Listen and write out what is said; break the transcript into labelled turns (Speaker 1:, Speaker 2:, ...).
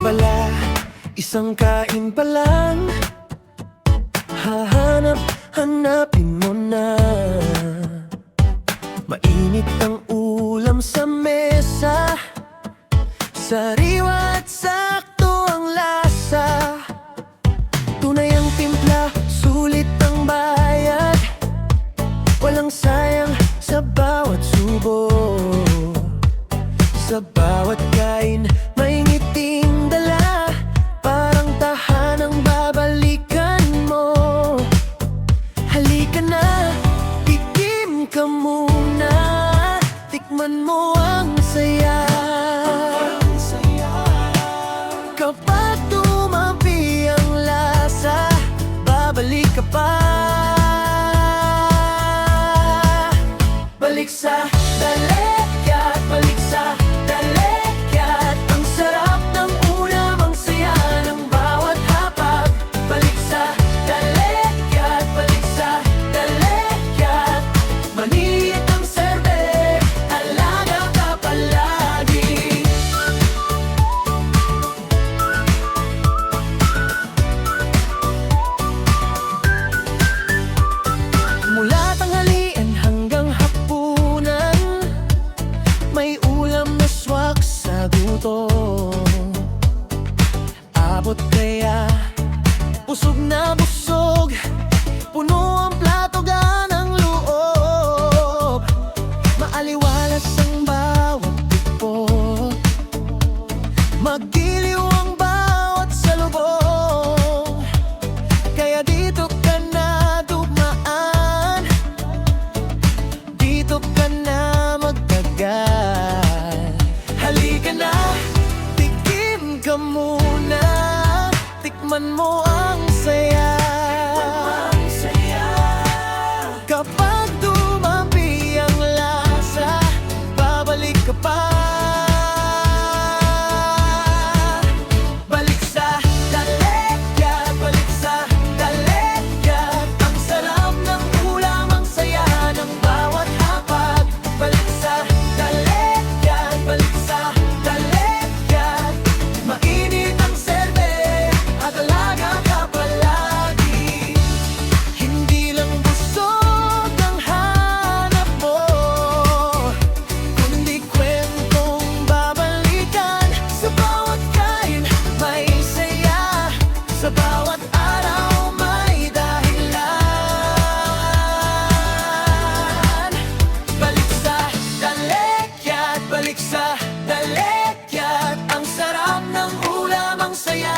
Speaker 1: Bala, isang kain pa lang, hanapin mo na. Mainit ang ulam sa mesa, sariwa at sakto ang lasa. Tunay ang timpla, sulit ang bayad, walang sayang sa bawat subok. Sa bawat kain, may ngiting dala, parang tahanang babalikan mo. Halika na, tikim ka muna, tikman mo ang saya. Kapag tumabi ang lasa, babalik ka pa. Balik sa Dalekya't, balik sa Dalekya't. Ang sarap ng ulam, ang saya ng bawat hapag. Balik sa Dalekya't, balik sa Dalekya't. Maliit ang serbe, alaga ka palagi. Mula tanghalian hanggang hapunan, may ulam na swak sa gutom. Abot kaya, busog na busog, puno ang plato ganang loob. Maaliwalas ang bawat tikpo, magiliw ang bawat salubong. Kaya dito ka na dumaan, dito ka na magtagal. Halika na, tikim ka muna, tikman mo ang saya. Kapag tumabi ang lasa, babalik ka pa. Balik sa Dalekya't, balik sa Dalekya't. Ang sarap ng ulam, ang saya ng bawat hapag. Balik sa Dalekya't, balik sa Dalekya't. Mainit ang serbe, at alaga ka palagi. Hindi lang busog ang hanap mo, kundi kwentong babalikan. Sa bawat kain, may saya, sa bawat araw may dahilan. Balik sa Dalekya't, balik sa Dalekya't. Ang sarap ng ulam, ang saya